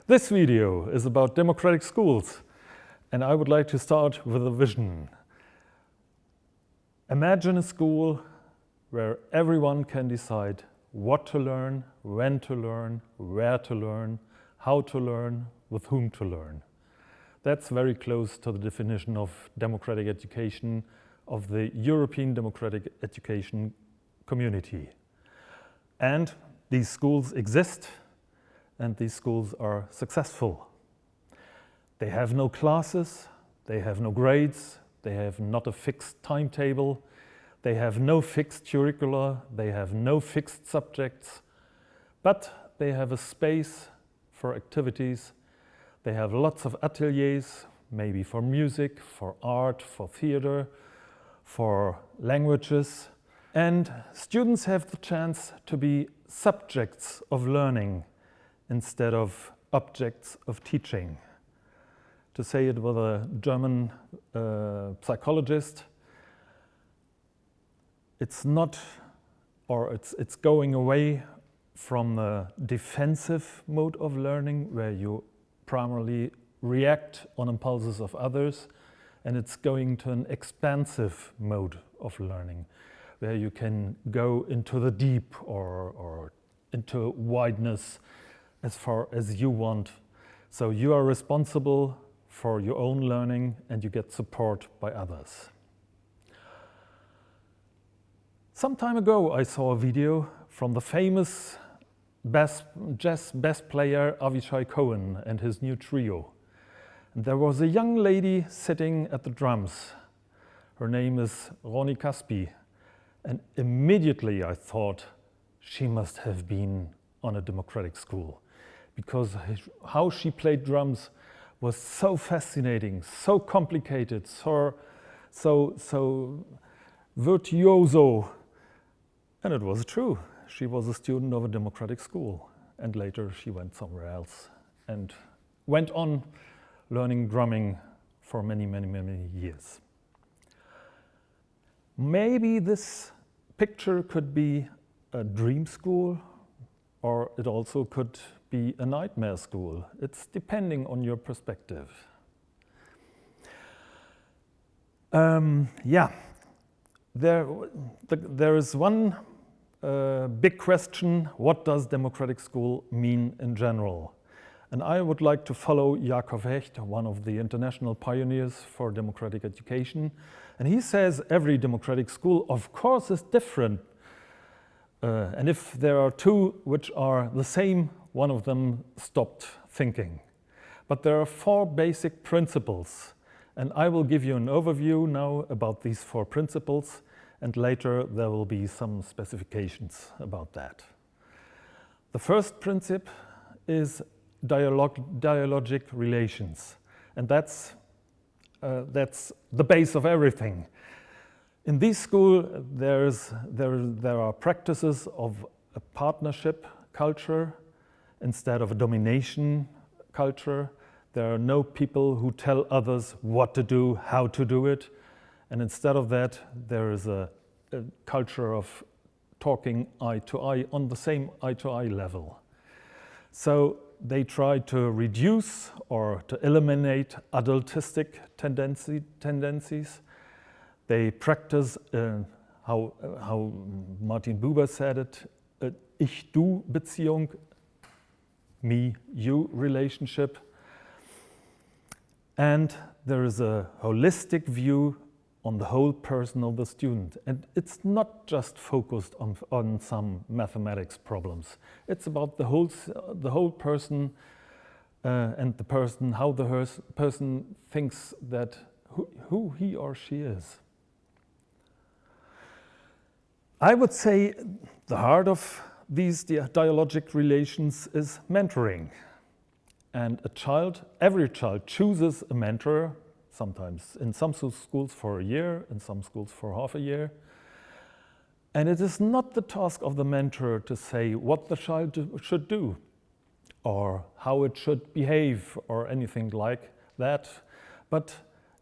This video is about democratic schools, and I would like to start with a vision. Imagine a school where everyone can decide what to learn, when to learn, where to learn, how to learn, with whom to learn. That's very close to the definition of democratic education of the European democratic education community. And these schools exist, and these schools are successful. They have no classes, they have no grades, they have not a fixed timetable, they have no fixed curricula, they have no fixed subjects, but they have a space for activities. They have lots of ateliers, maybe for music, for art, for theater, for languages. And students have the chance to be subjects of learning instead of objects of teaching. To say it with a German psychologist, it's not, or it's going away from a defensive mode of learning where you primarily react on impulses of others, and it's going to an expansive mode of learning where you can go into the deep or into wideness as far as you want. So you are responsible for your own learning and you get support by others. Some time ago I saw a video from the famous jazz bass player Avishai Cohen and his new trio. And there was a young lady sitting at the drums. Her name is Ronnie Caspi. And immediately I thought she must have been on a democratic school, because how she played drums was so fascinating, so complicated, so virtuoso. And it was true. She was a student of a democratic school, and later she went somewhere else and went on learning drumming for many, many, many years. Maybe this picture could be a dream school, or it also could be a nightmare school. It's depending on your perspective. There is one big question: what does democratic school mean in general? And I would like to follow Jakob Hecht, one of the international pioneers for democratic education. And he says every democratic school, of course, is different. And if there are two which are the same, one of them stopped thinking. But there are four basic principles. And I will give you an overview now about these four principles. And later there will be some specifications about that. The first principle is dialogic relations. And that's the base of everything. In this school, there are practices of a partnership culture instead of a domination culture. There are no people who tell others what to do, how to do it. And instead of that, there is a culture of talking eye to eye on the same eye to eye level. So they try to reduce or to eliminate adultistic tendencies. They practice how Martin Buber said it, Ich-Du-Beziehung, me-you relationship. And there is a holistic view on the whole person of the student. And it's not just focused on some mathematics problems. It's about the whole person and the person, how the person thinks that who he or she is. I would say the heart of these dialogic relations is mentoring. And every child chooses a mentor, sometimes in some schools for a year, in some schools for half a year. And it is not the task of the mentor to say what the child should do or how it should behave or anything like that, but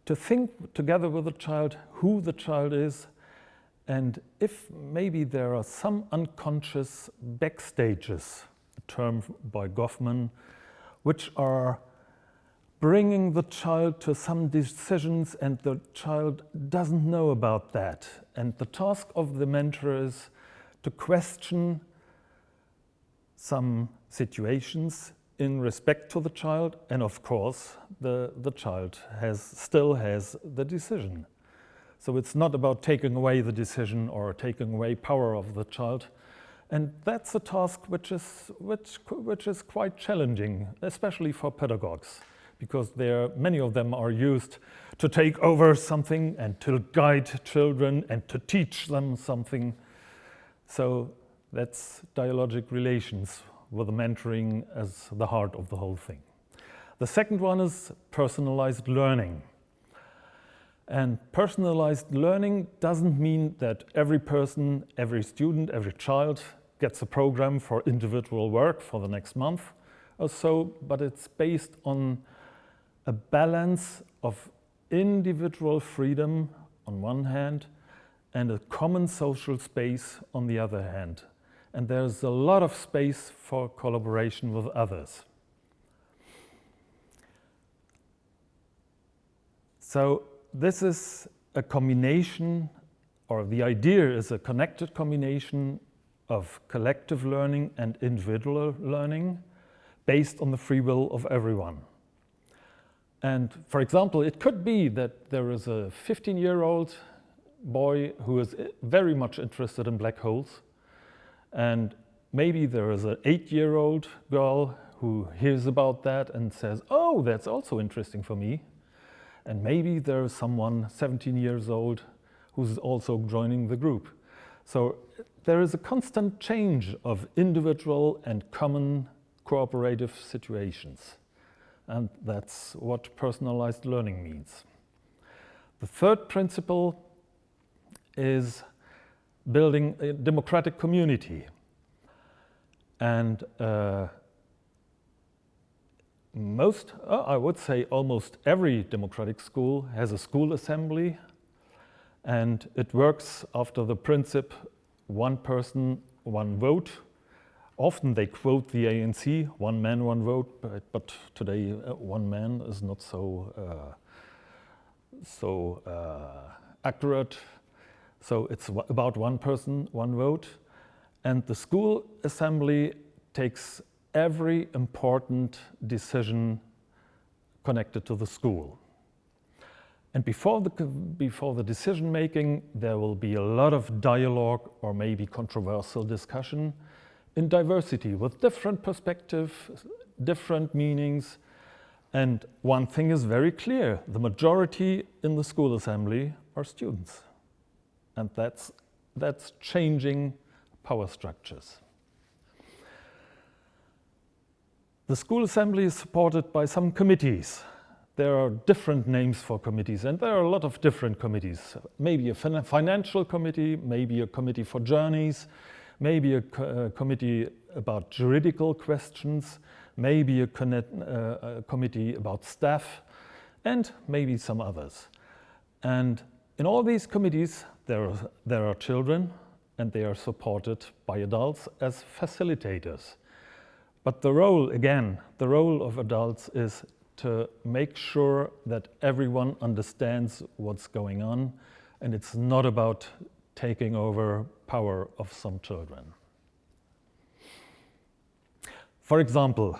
to think together with the child who the child is, and if maybe there are some unconscious backstages, a term by Goffman, which are bringing the child to some decisions, and the child doesn't know about that. And the task of the mentor is to question some situations in respect to the child, and of course the child still has the decision. So it's not about taking away the decision or taking away power of the child. And that's a task which is quite challenging, especially for pedagogues, because many of them are used to take over something and to guide children and to teach them something. So that's dialogic relations with the mentoring as the heart of the whole thing. The second one is personalized learning. And personalized learning doesn't mean that every person, every student, every child gets a program for individual work for the next month or so, but it's based on a balance of individual freedom on one hand and a common social space on the other hand. And there's a lot of space for collaboration with others. So this is a combination, or the idea is a connected combination of collective learning and individual learning based on the free will of everyone. And for example, it could be that there is a 15-year-old boy who is very much interested in black holes, and maybe there is an 8-year-old girl who hears about that and says, oh, that's also interesting for me. And maybe there is someone 17 years old who's also joining the group. So there is a constant change of individual and common cooperative situations. And that's what personalized learning means. The third principle is building a democratic community. And I would say almost every democratic school has a school assembly, and it works after the principle one person, one vote. Often they quote the ANC, one man, one vote, but today one man is not so accurate. So it's about one person, one vote. And the school assembly takes every important decision connected to the school. And before the decision making, there will be a lot of dialogue or maybe controversial discussion in diversity with different perspectives, different meanings. And one thing is very clear: the majority in the school assembly are students. And that's changing power structures. The school assembly is supported by some committees. There are different names for committees, and there are a lot of different committees. Maybe a financial committee, maybe a committee for journeys, maybe a committee about juridical questions, maybe a committee about staff, and maybe some others. And in all these committees, there are children, and they are supported by adults as facilitators. But the role of adults is to make sure that everyone understands what's going on, and it's not about taking over power of some children. For example,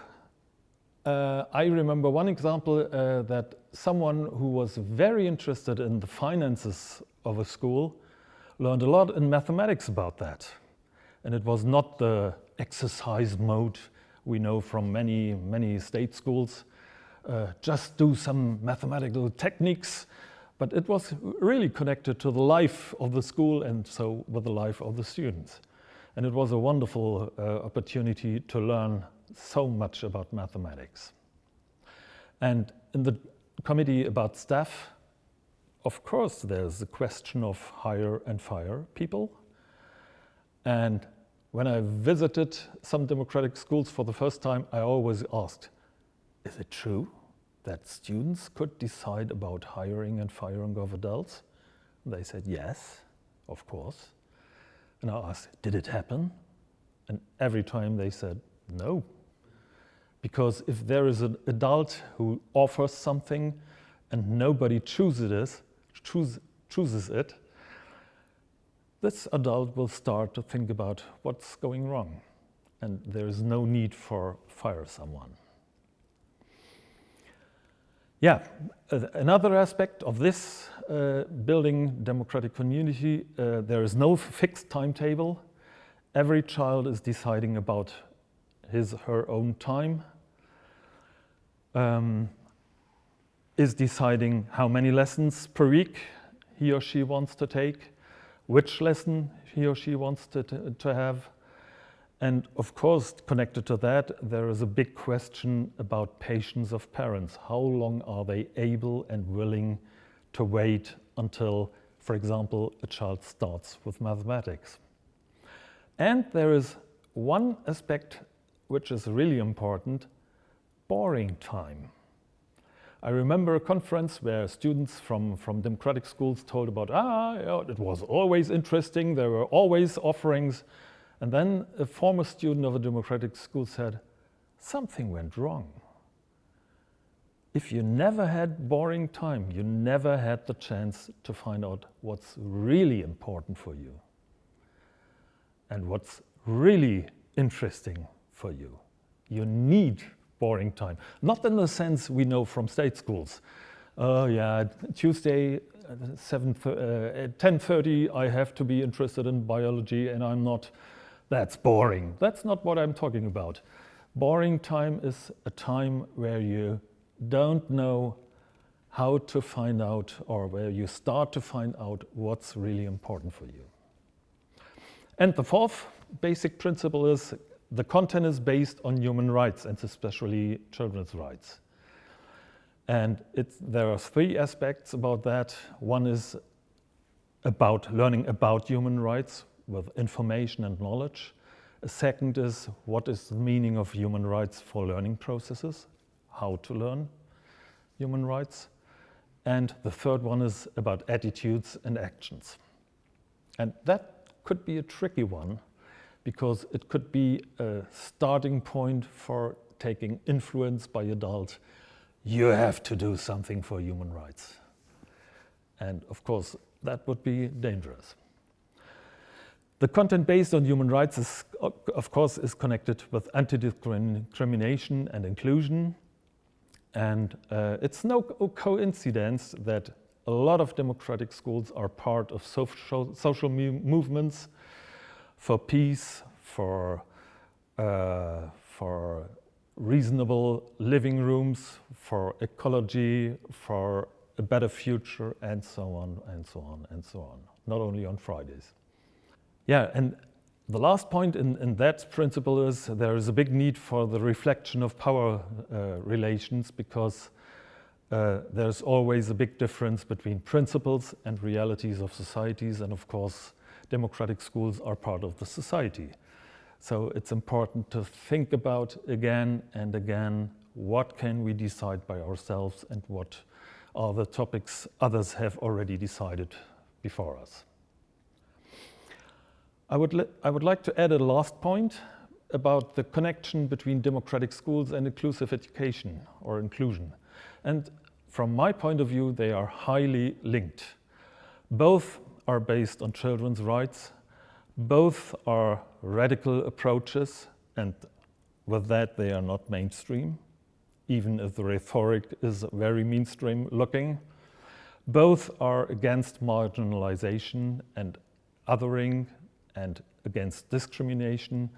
I remember one example that someone who was very interested in the finances of a school learned a lot in mathematics about that. And it was not the exercise mode we know from many state schools, just do some mathematical techniques, but it was really connected to the life of the school and so with the life of the students. And it was a wonderful opportunity to learn so much about mathematics. And in the committee about staff, of course, there's the question of hire and fire people. And when I visited some democratic schools for the first time, I always asked, is it true that students could decide about hiring and firing of adults? And they said, yes, of course. And I asked, did it happen? And every time they said, no. Because if there is an adult who offers something and nobody chooses it, this adult will start to think about what's going wrong, and there is no need for fire someone. Yeah, another aspect of this building democratic community, there is no fixed timetable. Every child is deciding about his or her own time, is deciding how many lessons per week he or she wants to take, which lesson he or she wants to have. And of course, connected to that, there is a big question about patience of parents. How long are they able and willing to wait until, for example, a child starts with mathematics? And there is one aspect which is really important: boring time. I remember a conference where students from democratic schools told about, it was always interesting, there were always offerings. And then a former student of a democratic school said, something went wrong. If you never had boring time, you never had the chance to find out what's really important for you and what's really interesting for you. You need boring time. Not in the sense we know from state schools. Tuesday at 10:30 I have to be interested in biology and I'm not. That's boring. That's not what I'm talking about. Boring time is a time where you don't know how to find out, or where you start to find out what's really important for you. And the fourth basic principle is the content is based on human rights, and especially children's rights. And there are three aspects about that. One is about learning about human rights with information and knowledge. A second is what is the meaning of human rights for learning processes, how to learn human rights. And the third one is about attitudes and actions. And that could be a tricky one, because it could be a starting point for taking influence by adults. You have to do something for human rights. And of course, that would be dangerous. The content based on human rights is, of course, is connected with anti-discrimination and inclusion. And it's no coincidence that a lot of democratic schools are part of social movements for peace, for reasonable living rooms, for ecology, for a better future, and so on, and so on, and so on. Not only on Fridays. Yeah, and the last point in that principle is there is a big need for the reflection of power relations, because there's always a big difference between principles and realities of societies, and of course, democratic schools are part of the society. So it's important to think about again and again, what can we decide by ourselves and what are the topics others have already decided before us. I would like to add a last point about the connection between democratic schools and inclusive education or inclusion. And from my point of view, they are highly linked. Both are based on children's rights. Both are radical approaches, and with that they are not mainstream, even if the rhetoric is very mainstream looking. Both are against marginalization and othering and against discrimination.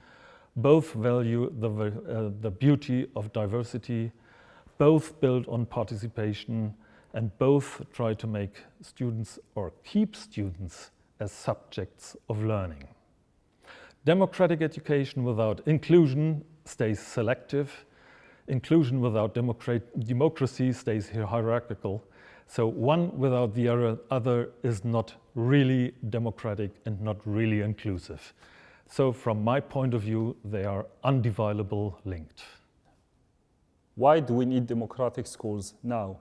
Both value the beauty of diversity. Both build on participation, and both try to make students or keep students as subjects of learning. Democratic education without inclusion stays selective. Inclusion without democracy stays hierarchical. So one without the other is not really democratic and not really inclusive. So from my point of view, they are undividedly linked. Why do we need democratic schools now?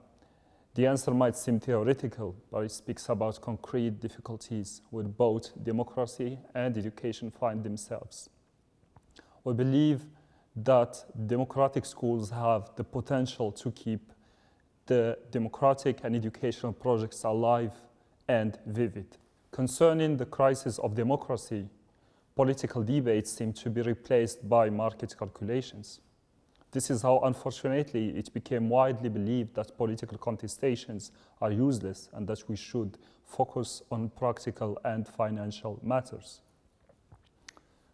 The answer might seem theoretical, but it speaks about concrete difficulties with both democracy and education find themselves. We believe that democratic schools have the potential to keep the democratic and educational projects alive and vivid. Concerning the crisis of democracy, political debates seem to be replaced by market calculations. This is how, unfortunately, it became widely believed that political contestations are useless and that we should focus on practical and financial matters.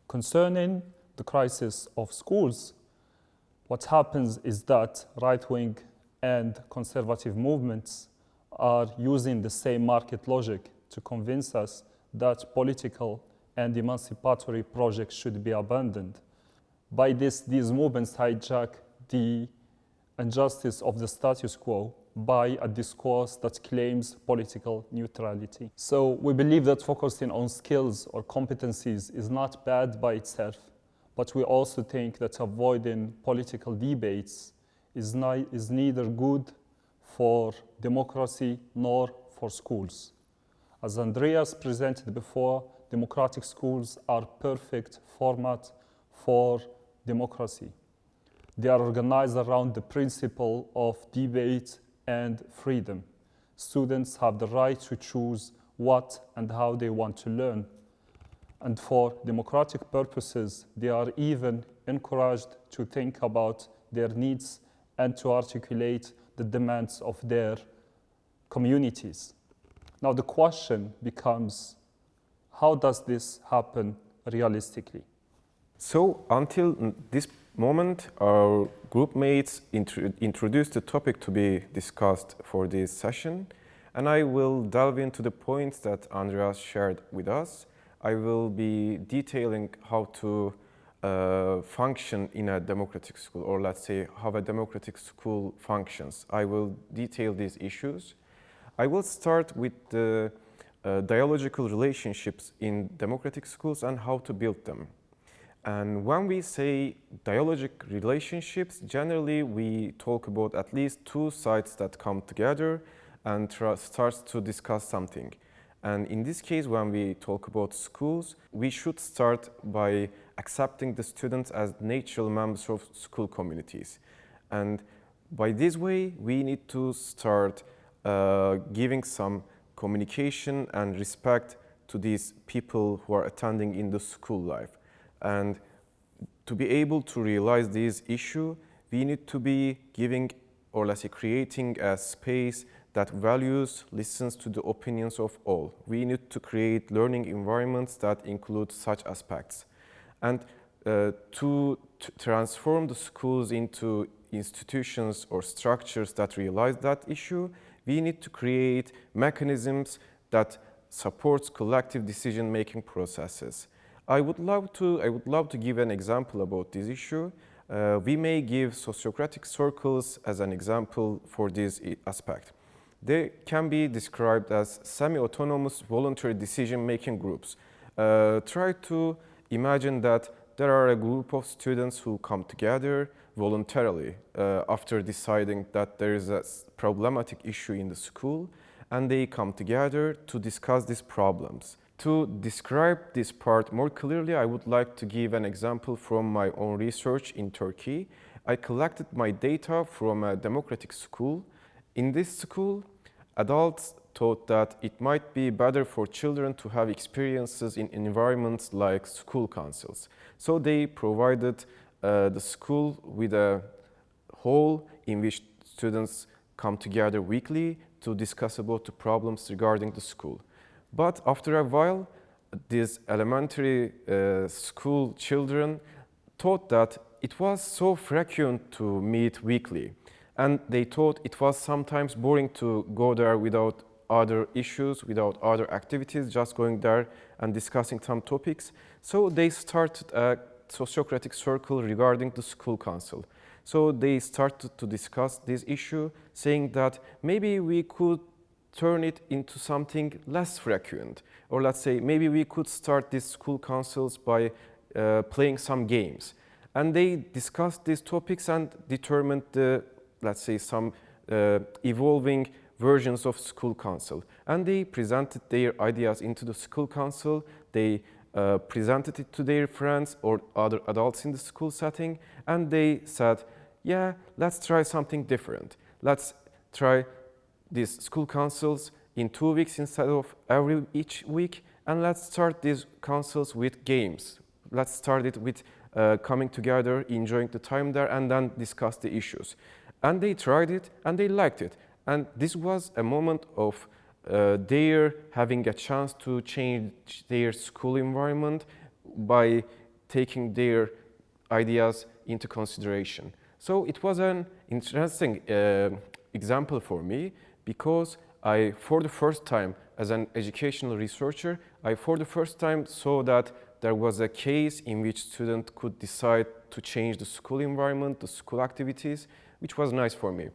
Concerning the crisis of schools, what happens is that right-wing and conservative movements are using the same market logic to convince us that political and emancipatory projects should be abandoned. By this, these movements hijack the injustice of the status quo by a discourse that claims political neutrality. So we believe that focusing on skills or competencies is not bad by itself, but we also think that avoiding political debates is neither good for democracy nor for schools. As Andreas presented before, democratic schools are perfect format for democracy. They are organized around the principle of debate and freedom. Students have the right to choose what and how they want to learn. And for democratic purposes, they are even encouraged to think about their needs and to articulate the demands of their communities. Now the question becomes, how does this happen realistically? So until this moment, our group mates introduced the topic to be discussed for this session, and I will delve into the points that Andreas shared with us. I will be detailing how to function in a democratic school, or let's say how a democratic school functions. I will detail these issues. I will start with the dialogical relationships in democratic schools and how to build them. And when we say dialogic relationships, generally we talk about at least two sides that come together and starts to discuss something. And in this case, when we talk about schools, we should start by accepting the students as natural members of school communities. And by this way, we need to start giving some communication and respect to these people who are attending in the school life. And to be able to realize this issue, we need to be giving, or let's say creating a space that values, listens to the opinions of all. We need to create learning environments that include such aspects. And to transform the schools into institutions or structures that realize that issue, we need to create mechanisms that supports collective decision-making processes. I would love to give an example about this issue. We may give sociocratic circles as an example for this aspect. They can be described as semi-autonomous voluntary decision-making groups. Try to imagine that there are a group of students who come together voluntarily after deciding that there is a problematic issue in the school, and they come together to discuss these problems. To describe this part more clearly, I would like to give an example from my own research in Turkey. I collected my data from a democratic school. In this school, adults thought that it might be better for children to have experiences in environments like school councils. So they provided the school with a hall in which students come together weekly to discuss about the problems regarding the school. But after a while, these elementary school children thought that it was so frequent to meet weekly. And they thought it was sometimes boring to go there without other issues, without other activities, just going there and discussing some topics. So they started a sociocratic circle regarding the school council. So they started to discuss this issue, saying that maybe we could turn it into something less frequent. Or let's say, maybe we could start these school councils by playing some games. And they discussed these topics and determined the, let's say, some evolving versions of school council. And they presented their ideas into the school council. They presented it to their friends or other adults in the school setting, and they said, yeah, let's try something different. Let's try these school councils in 2 weeks instead of each week, and let's start these councils with games. Let's start it with coming together, enjoying the time there, and then discuss the issues. And they tried it, and they liked it. And this was a moment of their having a chance to change their school environment by taking their ideas into consideration. So it was an interesting example for me, because I, for the first time, as an educational researcher, I for the first time saw that there was a case in which students could decide to change the school environment, the school activities, which was nice for me.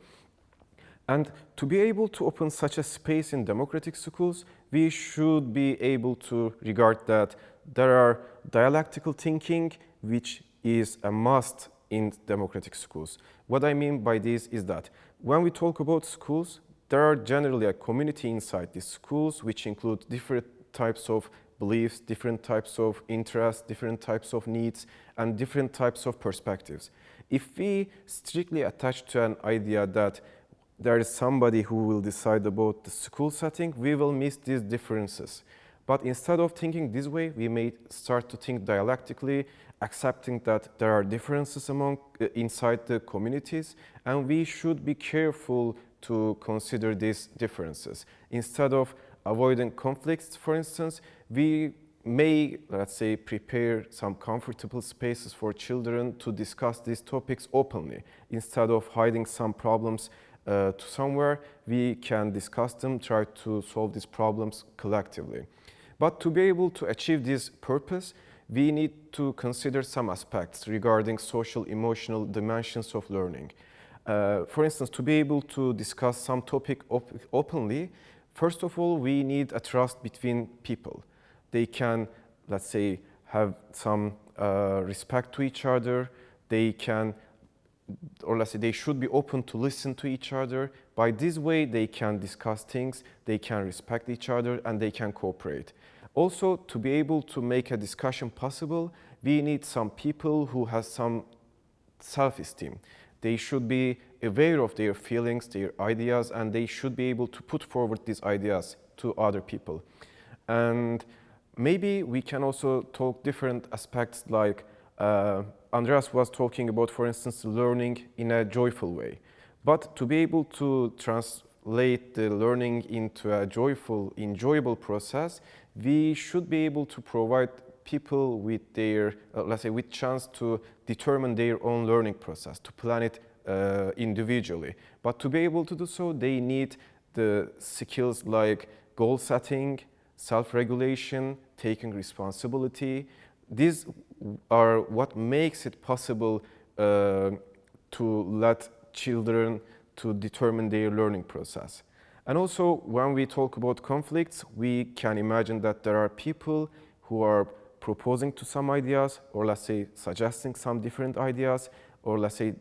And to be able to open such a space in democratic schools, we should be able to regard that there are dialectical thinking, which is a must in democratic schools. What I mean by this is that when we talk about schools, there are generally a community inside these schools, which include different types of beliefs, different types of interests, different types of needs, and different types of perspectives. If we strictly attach to an idea that there is somebody who will decide about the school setting, we will miss these differences. But instead of thinking this way, we may start to think dialectically, accepting that there are differences inside the communities, and we should be careful to consider these differences. Instead of avoiding conflicts, for instance, we may, let's say, prepare some comfortable spaces for children to discuss these topics openly. Instead of hiding some problems to somewhere, we can discuss them, try to solve these problems collectively. But to be able to achieve this purpose, we need to consider some aspects regarding social emotional dimensions of learning. For instance, to be able to discuss some topic openly, first of all, we need a trust between people. They can, let's say, have some respect to each other. They can, or let's say, they should be open to listen to each other. By this way, they can discuss things, they can respect each other, and they can cooperate. Also, to be able to make a discussion possible, we need some people who have some self-esteem. They should be aware of their feelings, their ideas, and they should be able to put forward these ideas to other people. And maybe we can also talk different aspects, like Andreas was talking about, for instance, learning in a joyful way. But to be able to translate the learning into a joyful, enjoyable process, we should be able to provide people with their, let's say, with chance to determine their own learning process, to plan it individually. But to be able to do so, they need the skills like goal setting, self-regulation, taking responsibility. These are what makes it possible to let children to determine their learning process. And also, when we talk about conflicts, we can imagine that there are people who are proposing to some ideas, or let's say suggesting some different ideas, or let's say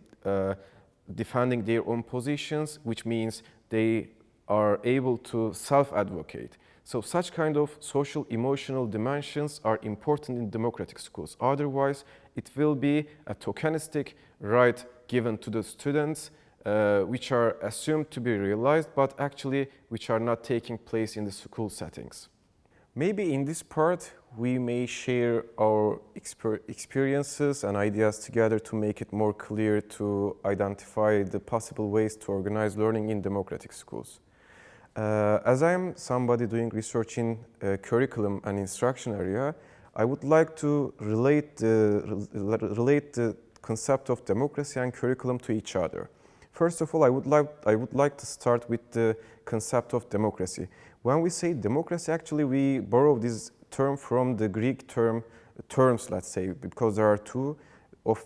defending their own positions, which means they are able to self-advocate. So such kind of social emotional dimensions are important in democratic schools. Otherwise, it will be a tokenistic right given to the students, which are assumed to be realized, but actually which are not taking place in the school settings. Maybe in this part, we may share our experiences and ideas together to make it more clear to identify the possible ways to organize learning in democratic schools. As I am somebody doing research in curriculum and instruction area, I would like to relate the concept of democracy and curriculum to each other. First of all, I would like to start with the concept of democracy. When we say democracy, actually we borrow this term from the Greek terms, let's say, because there are two, of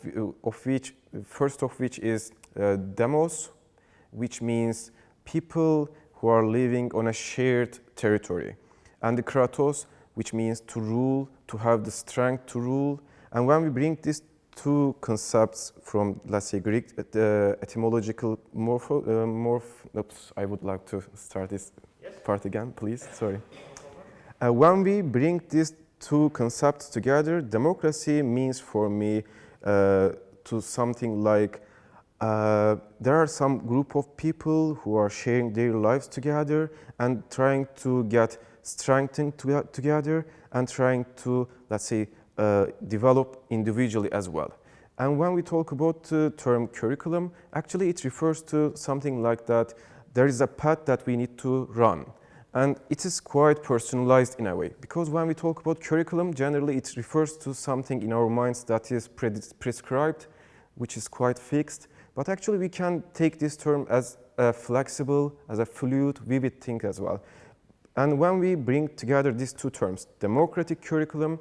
which, first of which is demos, which means people who are living on a shared territory, and the kratos, which means to rule, to have the strength to rule. And when we bring these two concepts from, let's say, Greek etymological I would like to start this part again, please, sorry. When we bring these two concepts together, democracy means for me to something like there are some group of people who are sharing their lives together and trying to get strengthened together and trying to, let's say, develop individually as well. And when we talk about the term curriculum, actually it refers to something like that. There is a path that we need to run. And it is quite personalized in a way. Because when we talk about curriculum, generally it refers to something in our minds that is prescribed, which is quite fixed. But actually we can take this term as a flexible, as a fluid, vivid thing as well. And when we bring together these two terms, democratic curriculum,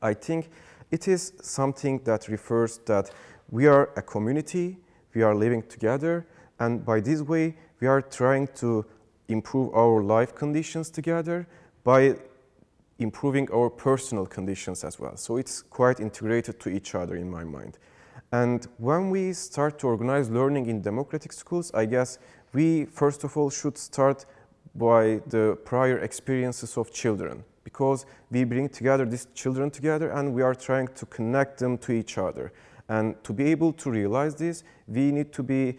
I think it is something that refers that we are a community, we are living together, and by this way we are trying to improve our life conditions together by improving our personal conditions as well. So it's quite integrated to each other in my mind. And when we start to organize learning in democratic schools, I guess we first of all should start by the prior experiences of children, because we bring together these children together and we are trying to connect them to each other. And to be able to realize this, we need to be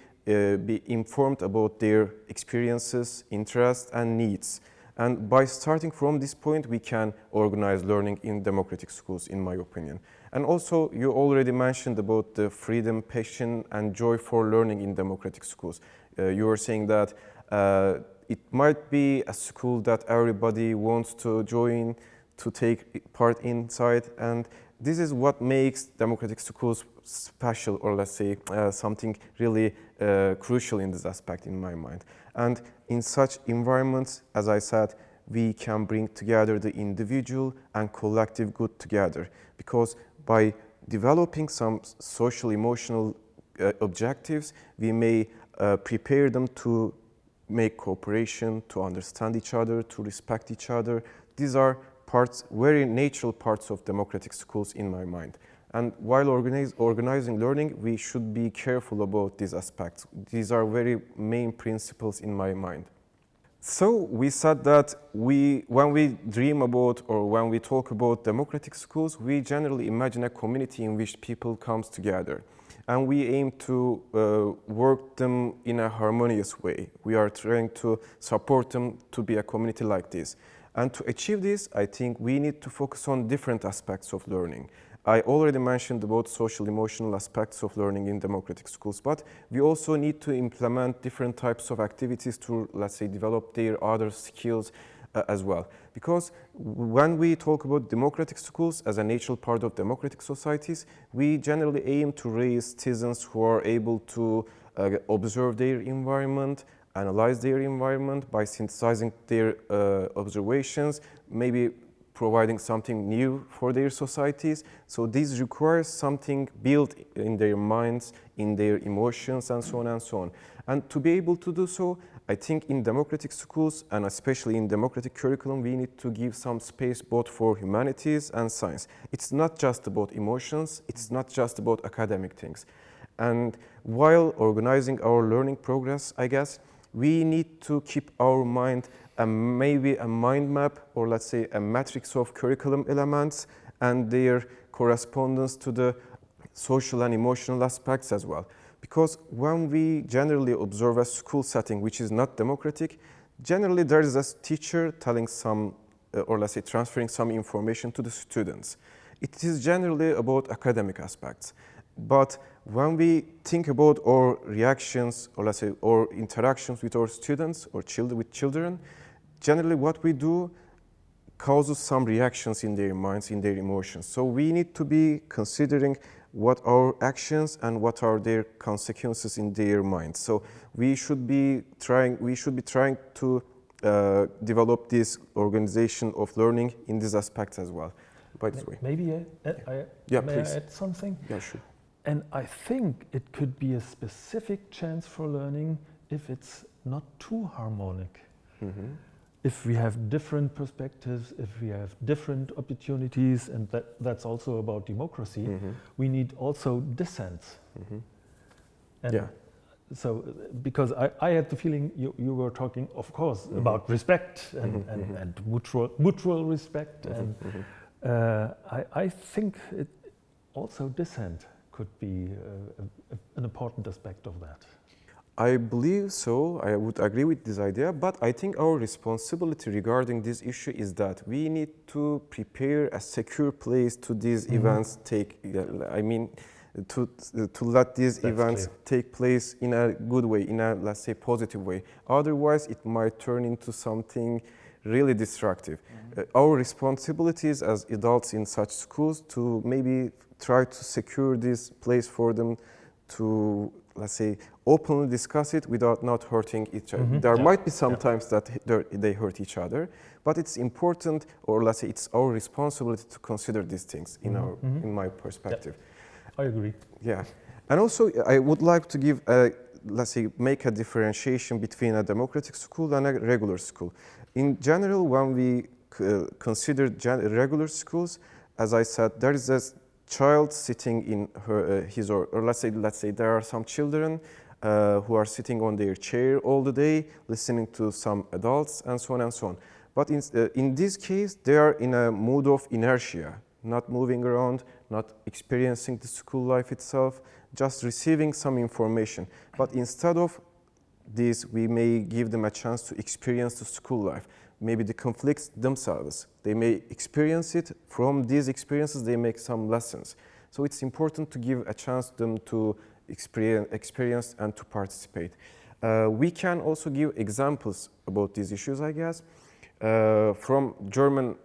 informed about their experiences, interests, and needs. And by starting from this point, we can organize learning in democratic schools, in my opinion. And also, you already mentioned about the freedom, passion, and joy for learning in democratic schools. You were saying that it might be a school that everybody wants to join, to take part inside, and this is what makes democratic schools special, or let's say something really crucial in this aspect in my mind. And in such environments, as I said, we can bring together the individual and collective good together, because by developing some social emotional objectives, we may prepare them to make cooperation, to understand each other, to respect each other. These are parts, very natural parts of democratic schools in my mind. And while organizing learning, we should be careful about these aspects. These are very main principles in my mind. So we said that when we dream about or when we talk about democratic schools, we generally imagine a community in which people come together. And we aim to work them in a harmonious way. We are trying to support them to be a community like this. And to achieve this, I think we need to focus on different aspects of learning. I already mentioned about social emotional aspects of learning in democratic schools, but we also need to implement different types of activities to, let's say, develop their other skills as well. Because when we talk about democratic schools as a natural part of democratic societies, we generally aim to raise citizens who are able to observe their environment, analyze their environment by synthesizing their observations, maybe providing something new for their societies. So this requires something built in their minds, in their emotions, and so on and so on. And to be able to do so, I think in democratic schools, and especially in democratic curriculum, we need to give some space both for humanities and science. It's not just about emotions, it's not just about academic things. And while organizing our learning progress, I guess, we need to keep our mind maybe a mind map, or let's say a matrix of curriculum elements and their correspondence to the social and emotional aspects as well. Because when we generally observe a school setting which is not democratic, generally there is a teacher telling some, or let's say transferring some information to the students. It is generally about academic aspects. But when we think about our reactions, or let's say our interactions with our students or with children, generally what we do causes some reactions in their minds, in their emotions. So we need to be considering what our actions and what are their consequences in their minds. So we should be trying to develop this organization of learning in these aspects as well. By this way. Maybe Yeah, may please. I add something? Yeah, sure. And I think it could be a specific chance for learning if it's not too harmonic. Mm-hmm. If we have different perspectives, if we have different opportunities, and that's also about democracy, Mm-hmm. we need also dissents. Mm-hmm. And Yeah. so, because I had the feeling you were talking, of course, Mm-hmm. about respect and, Mm-hmm. and mutual respect, Mm-hmm. and Mm-hmm. I think also dissent could be an important aspect of that. I believe so. I would agree with this idea, but I think our responsibility regarding this issue is that we need to prepare a secure place to these events take. I mean, to let these events take place in a good way, in a, let's say, positive way. Otherwise, it might turn into something really destructive. Our responsibilities as adults in such schools to maybe try to secure this place for them to, let's say, openly discuss it without not hurting each other. There might be sometimes that they hurt each other, but it's important, or let's say it's our responsibility to consider these things in my perspective. I agree. Yeah, and also I would like to give let's say, make a differentiation between a democratic school and a regular school. In general, when we consider regular schools, as I said, there is a child sitting in his or let's say there are some children who are sitting on their chair all the day, listening to some adults, and so on and so on. But in this case, they are in a mood of inertia, not moving around, not experiencing the school life itself, just receiving some information. But instead of this, we may give them a chance to experience the school life, maybe the conflicts themselves. They may experience it. From these experiences, they make some lessons. So it's important to give a chance to them to experience and to participate. We can also give examples about these issues, I guess. From German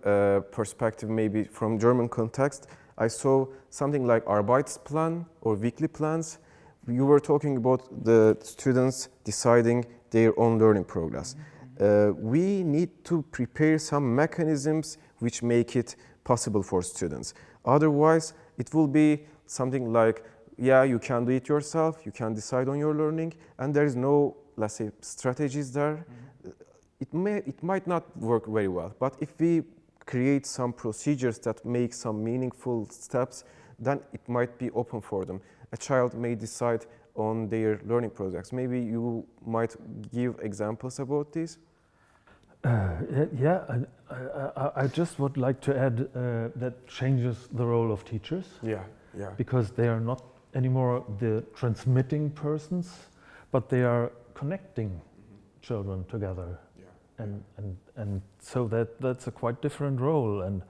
perspective, maybe from German context, I saw something like Arbeitsplan or weekly plans. You were talking about the students deciding their own learning progress. We need to prepare some mechanisms which make it possible for students. Otherwise, it will be something like, yeah, you can do it yourself, you can decide on your learning, and there is no, let's say, strategies there. It might not work very well, but if we create some procedures that make some meaningful steps, then it might be open for them. A child may decide on their learning projects. Maybe you might give examples about this? I just would like to add that changes the role of teachers. Yeah. Because they are not anymore the transmitting persons, but they are connecting children together. And so that's a quite different role, and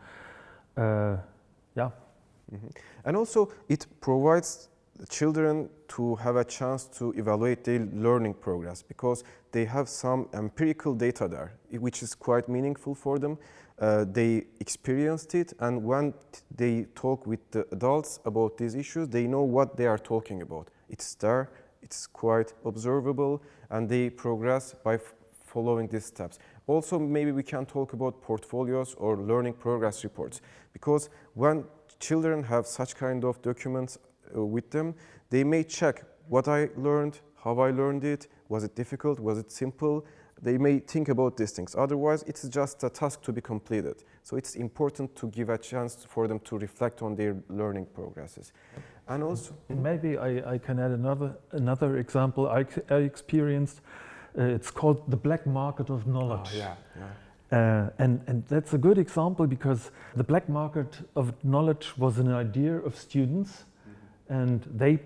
And also it provides children to have a chance to evaluate their learning progress, because they have some empirical data there, which is quite meaningful for them. They experienced it, and when they talk with the adults about these issues, they know what they are talking about. It's there, it's quite observable, and they progress by following these steps. Also, maybe we can talk about portfolios or learning progress reports, because when children have such kind of documents with them, they may check what I learned, how I learned it, was it difficult, was it simple? They may think about these things. Otherwise, it's just a task to be completed. So it's important to give a chance for them to reflect on their learning progresses. And also, maybe I can add another example I experienced. It's called the black market of knowledge. And that's a good example, because the black market of knowledge was an idea of students, and they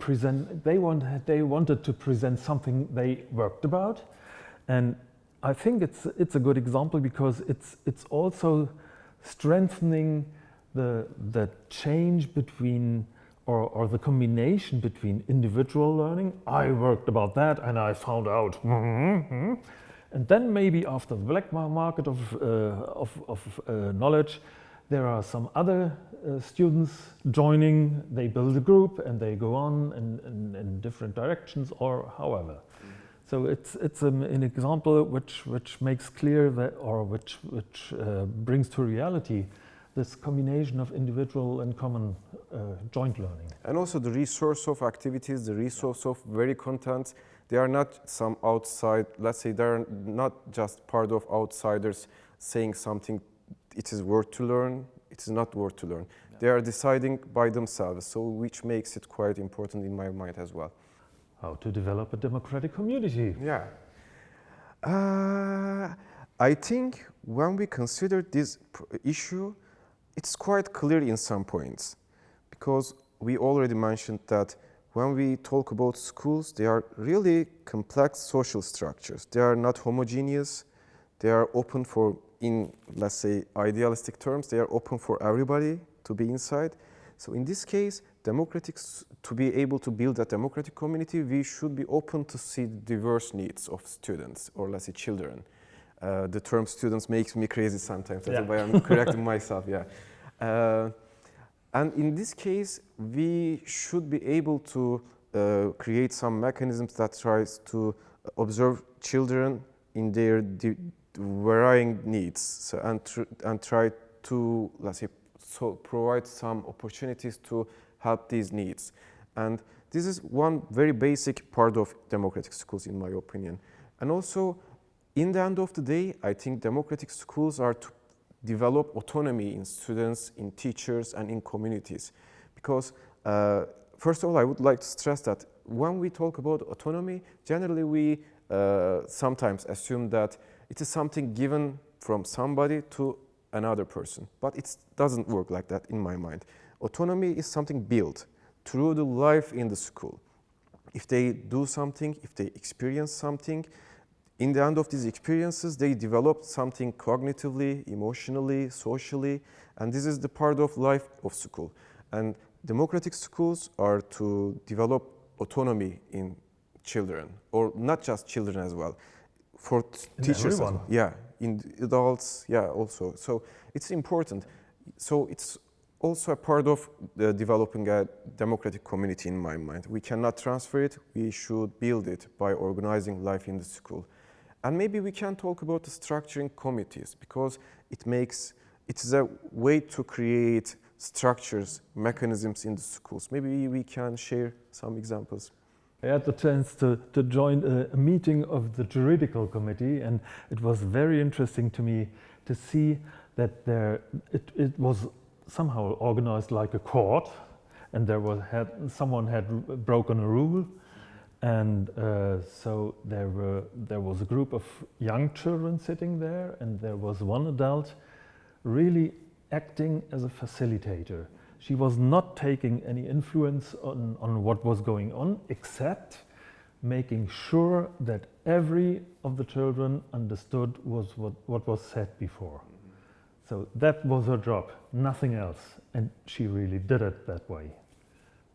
wanted to present something they worked about. And I think it's a good example, because it's also strengthening the change between or the combination between individual learning. I worked about that and I found out. And then maybe after the black market of knowledge, there are some other students joining. They build a group and they go on in different directions, or however. So it's an example which makes clear that, or which brings to reality this combination of individual and common joint learning. And also the resource of activities, the resource of very content, they are not some outside, let's say they're not just part of outsiders saying something, it is worth to learn, it is not worth to learn. Yeah. They are deciding by themselves, so which makes it quite important in my mind as well. How to develop a democratic community. Yeah. I think when we consider this issue, it's quite clear in some points, because we already mentioned that when we talk about schools, they are really complex social structures. They are not homogeneous. They are open for, in, let's say, idealistic terms, they are open for everybody to be inside. So in this case, to be able to build a democratic community, we should be open to see the diverse needs of students, or let's say children. The term students makes me crazy sometimes, that's why I'm correcting myself, and in this case, we should be able to create some mechanisms that tries to observe children in their varying needs, so, and try to, let's say, provide some opportunities to help these needs. And this is one very basic part of democratic schools, in my opinion. And also, in the end of the day, I think democratic schools are to develop autonomy in students, in teachers, and in communities. Because, first of all, I would like to stress that when we talk about autonomy, generally we sometimes assume that it is something given from somebody to another person. But it doesn't work like that in my mind. Autonomy is something built through the life in the school. If they do something, if they experience something, in the end of these experiences, they develop something cognitively, emotionally, socially, and this is the part of life of school. And democratic schools are to develop autonomy in children, or not just children as well, for teachers as well. Yeah, in adults, yeah, also. So it's important. So it's also a part of developing a democratic community in my mind. We cannot transfer it, we should build it by organizing life in the school. And maybe we can talk about the structuring committees, because it's a way to create structures, mechanisms in the schools. Maybe we can share some examples. I had the chance to join a meeting of the juridical committee, and it was very interesting to me to see that it was somehow organized like a court, and someone had broken a rule, and so there was a group of young children sitting there, and there was one adult really acting as a facilitator. She was not taking any influence on what was going on, except making sure that every of the children understood what was said before. So that was her job, nothing else, and she really did it that way.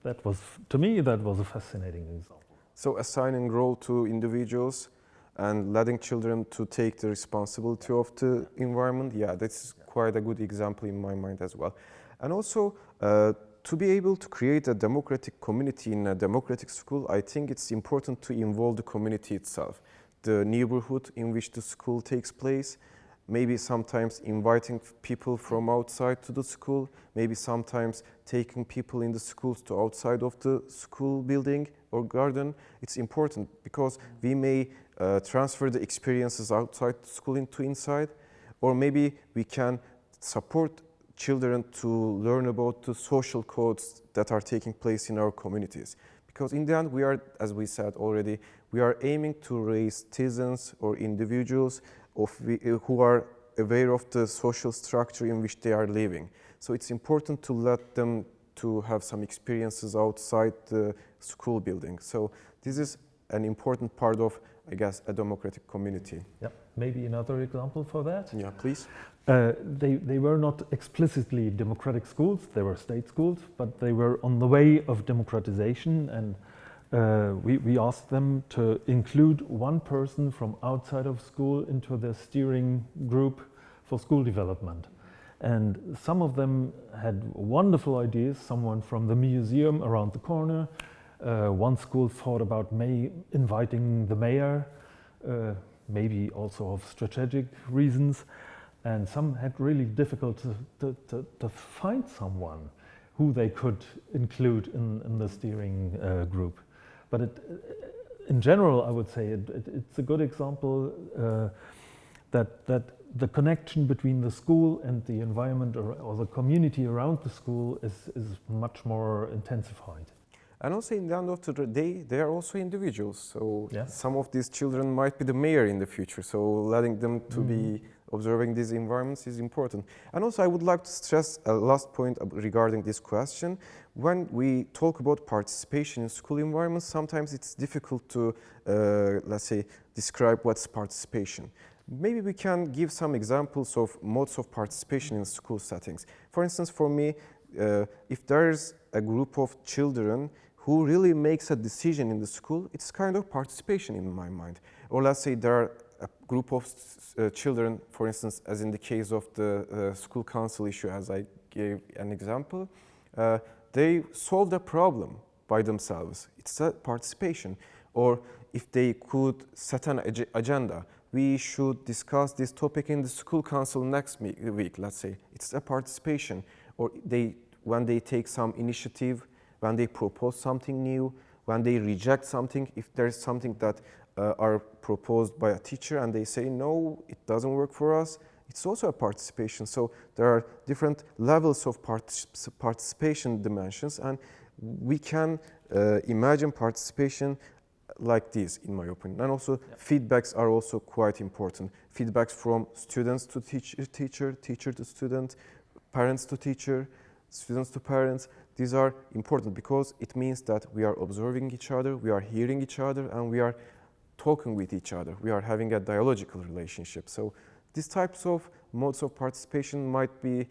That was, to me, that was a fascinating example. So assigning role to individuals and letting children to take the responsibility of the environment, yeah, that's quite a good example in my mind as well. And also, to be able to create a democratic community in a democratic school, I think it's important to involve the community itself, the neighborhood in which the school takes place, maybe sometimes inviting people from outside to the school, maybe sometimes taking people in the schools to outside of the school building or garden. It's important because we may transfer the experiences outside the school into inside, or maybe we can support children to learn about the social codes that are taking place in our communities. Because in the end, we are, as we said already, we are aiming to raise citizens or individuals who are aware of the social structure in which they are living. So it's important to let them to have some experiences outside the school building. So this is an important part of, I guess, a democratic community. Yeah, maybe another example for that? Yeah, please. They were not explicitly democratic schools, they were state schools, but they were on the way of democratization, and we asked them to include one person from outside of school into the steering group for school development. And some of them had wonderful ideas, someone from the museum around the corner. One school thought about inviting the mayor, maybe also of strategic reasons. And some had really difficult to find someone who they could include in the steering group. But in general, I would say it's a good example that the connection between the school and the environment or the community around the school is much more intensified. And also, in the end of the day, they are also individuals. So yeah. Some of these children might be the mayor in the future. So letting them to be observing these environments is important. And also I would like to stress a last point regarding this question. When we talk about participation in school environments, sometimes it's difficult to, let's say, describe what's participation. Maybe we can give some examples of modes of participation in school settings. For instance, for me, if there's a group of children who really makes a decision in the school, it's kind of participation in my mind. Or let's say there are a group of children, for instance, as in the case of the school council issue, as I gave an example, they solved a problem by themselves. It's a participation. Or if they could set an agenda, we should discuss this topic in the school council next week, let's say. It's a participation. Or when they take some initiative, when they propose something new, when they reject something, if there's something that are proposed by a teacher and they say, no, it doesn't work for us, it's also a participation. So there are different levels of participation dimensions, and we can imagine participation like this, in my opinion. And also feedbacks are also quite important. Feedbacks from students to teacher, teacher to student, parents to teacher, students to parents. These are important because it means that we are observing each other, we are hearing each other, and we are talking with each other. We are having a dialogical relationship. So these types of modes of participation might be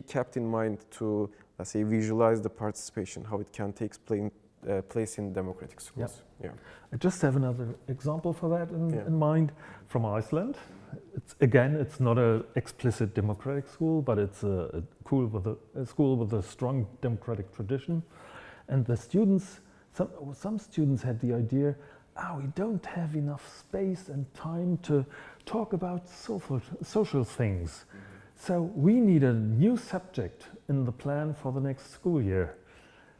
kept in mind to, let's say, visualize the participation, how it can take place in democratic schools. Yeah. I just have another example for that in mind from Iceland. It's not an explicit democratic school, but it's a school with a strong democratic tradition. And the students, some students had the idea, we don't have enough space and time to talk about social things. So we need a new subject in the plan for the next school year.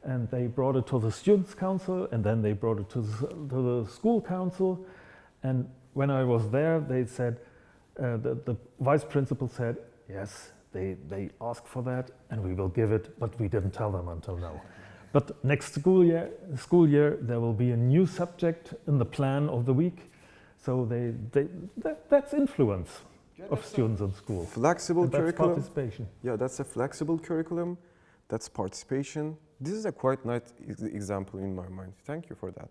And they brought it to the Students' Council, and then they brought it to the School Council. And when I was there, they said, the vice principal said, yes, they asked for that, and we will give it, but we didn't tell them until now. But next school year, there will be a new subject in the plan of the week. So that's influence of students in school. Flexible curriculum. That's participation. Yeah, that's a flexible curriculum. That's participation. This is a quite nice example in my mind. Thank you for that.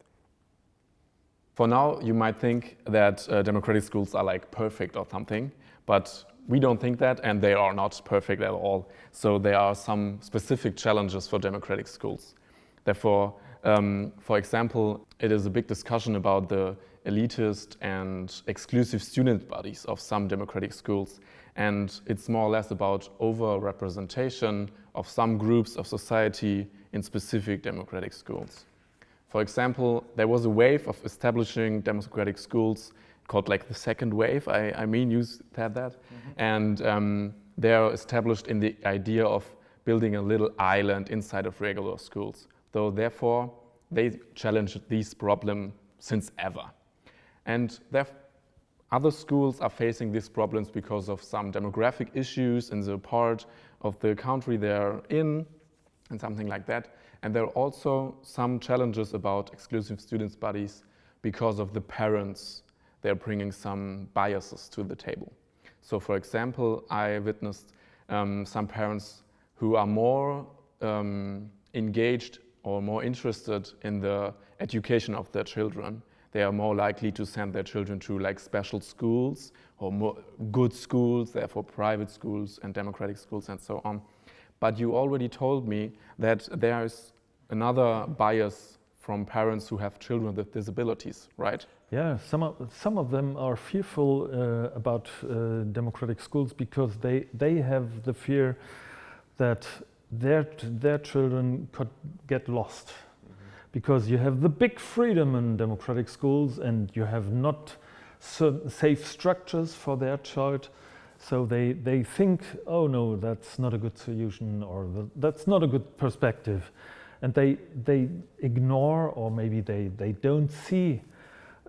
For now, you might think that democratic schools are like perfect or something, but we don't think that, and they are not perfect at all. So there are some specific challenges for democratic schools. Therefore, for example, it is a big discussion about the elitist and exclusive student bodies of some democratic schools. And it's more or less about over-representation of some groups of society in specific democratic schools. For example, there was a wave of establishing democratic schools called like the second wave. I mean, you said that. Mm-hmm. And they are established in the idea of building a little island inside of regular schools. So therefore, they challenged this problem since ever. And other schools are facing these problems because of some demographic issues in the part of the country they're in and something like that. And there are also some challenges about exclusive students' bodies because of the parents. They're bringing some biases to the table. So for example, I witnessed some parents who are more engaged or more interested in the education of their children. They are more likely to send their children to like special schools or more good schools, therefore private schools and democratic schools and so on. But you already told me that there is another bias from parents who have children with disabilities, right? Yeah, some of them are fearful about democratic schools because they have the fear that their children could get lost. Because you have the big freedom in democratic schools and you have not safe structures for their child. So they think, oh no, that's not a good solution or that's not a good perspective. And they ignore or maybe they don't see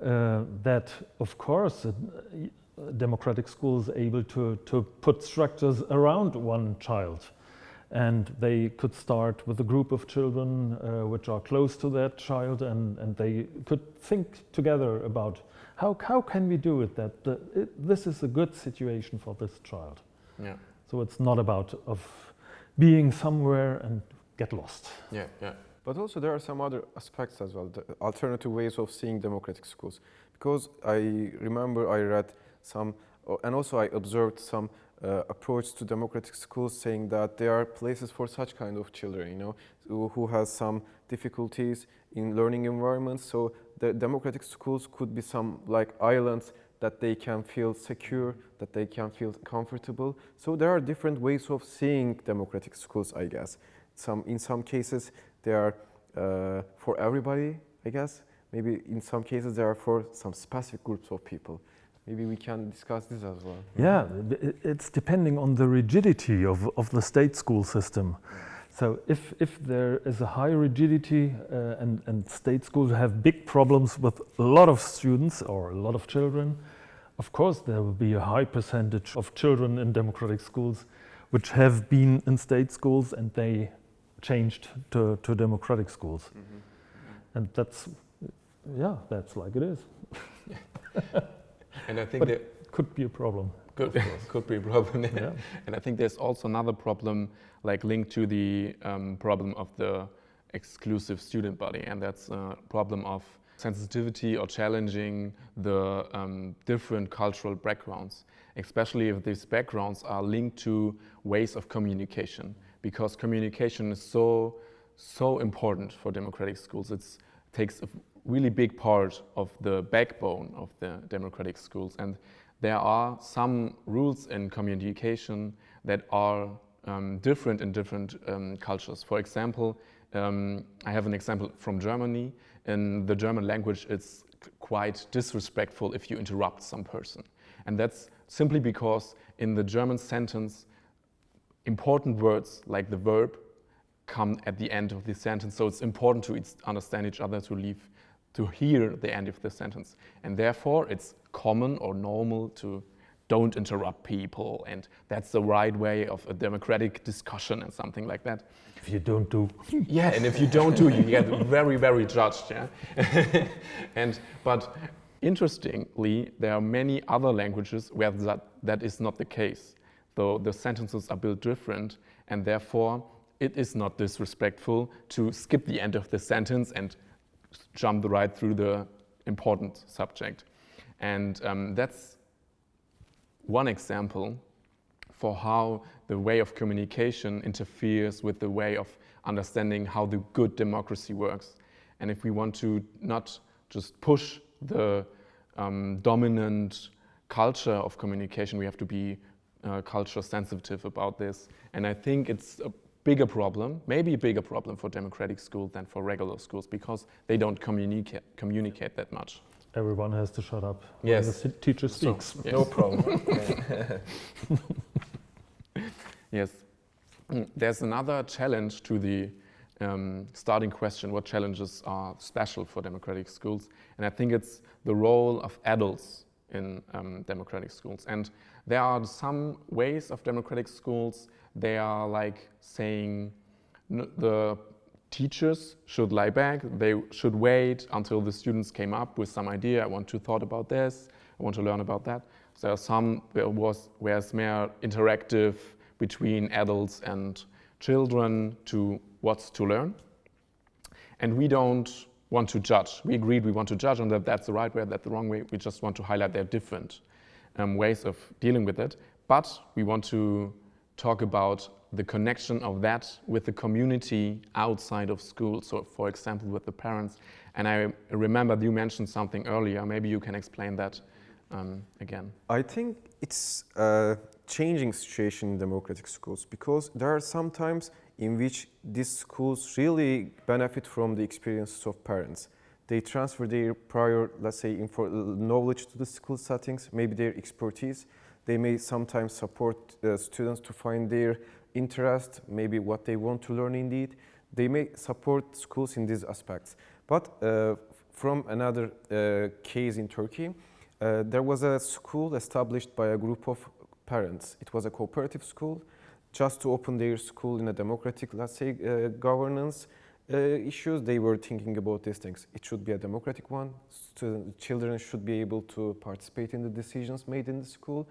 that, of course, a democratic school is able to put structures around one child. and they could start with a group of children which are close to that child, and they could think together about how can we do it that this is a good situation for this child. Yeah. So it's not about of being somewhere and get lost. Yeah. Yeah. But also there are some other aspects as well, the alternative ways of seeing democratic schools. Because I remember I read some, and also I observed some approach to democratic schools saying that they are places for such kind of children, you know, who has some difficulties in learning environments. So the democratic schools could be some like islands that they can feel secure, that they can feel comfortable. So there are different ways of seeing democratic schools, I guess. In some cases, they are for everybody, I guess. Maybe in some cases, they are for some specific groups of people. Maybe we can discuss this as well. Yeah, it's depending on the rigidity of the state school system. So if there is a high rigidity and state schools have big problems with a lot of students or a lot of children, of course there will be a high percentage of children in democratic schools which have been in state schools and they changed to democratic schools. Mm-hmm. And that's like it is. And I think but that could be a problem. Could be a problem. Yeah. And I think there's also another problem, like linked to the problem of the exclusive student body, and that's a problem of sensitivity or challenging the different cultural backgrounds, especially if these backgrounds are linked to ways of communication, because communication is so important for democratic schools. It takes a really big part of the backbone of the democratic schools, and there are some rules in communication that are different in different cultures. For example, I have an example from Germany. In the German language, it's quite disrespectful if you interrupt some person. And that's simply because in the German sentence, important words like the verb come at the end of the sentence. So it's important to understand each other, to hear the end of the sentence. And therefore, it's common or normal to don't interrupt people, and that's the right way of a democratic discussion and something like that. If you don't do. Yeah, and if you don't do, you get very, very judged, yeah? But interestingly, there are many other languages where that is not the case. Though the sentences are built different, and therefore it is not disrespectful to skip the end of the sentence and jump right through the important subject. And that's one example for how the way of communication interferes with the way of understanding how the good democracy works. And if we want to not just push the dominant culture of communication, we have to be culture sensitive about this. And I think it's a bigger problem, maybe a bigger problem for democratic schools than for regular schools, because they don't communicate that much. Everyone has to shut up Yes. when the teacher speaks. So, yes. No problem. Yes. There's another challenge to the starting question, what challenges are special for democratic schools? And I think it's the role of adults in democratic schools. And there are some ways of democratic schools, they are like saying the teachers should lie back, they should wait until the students came up with some idea, I want to thought about this, I want to learn about that. So there are some where it's more interactive between adults and children to what's to learn. And we don't want to judge. We agreed we want to judge on that that's the right way, that's the wrong way. We just want to highlight their different ways of dealing with it. But we want to talk about the connection of that with the community outside of school. So for example, with the parents. And I remember you mentioned something earlier. Maybe you can explain that again. I think it's a changing situation in democratic schools, because there are some times in which these schools really benefit from the experiences of parents. They transfer their prior, let's say, knowledge to the school settings, maybe their expertise. They may sometimes support students to find their interest, maybe what they want to learn indeed. They may support schools in these aspects. But from another case in Turkey, there was a school established by a group of parents. It was a cooperative school. just to open their school in a democratic, let's say, governance issues. They were thinking about these things. It should be a democratic one. Children should be able to participate in the decisions made in the school.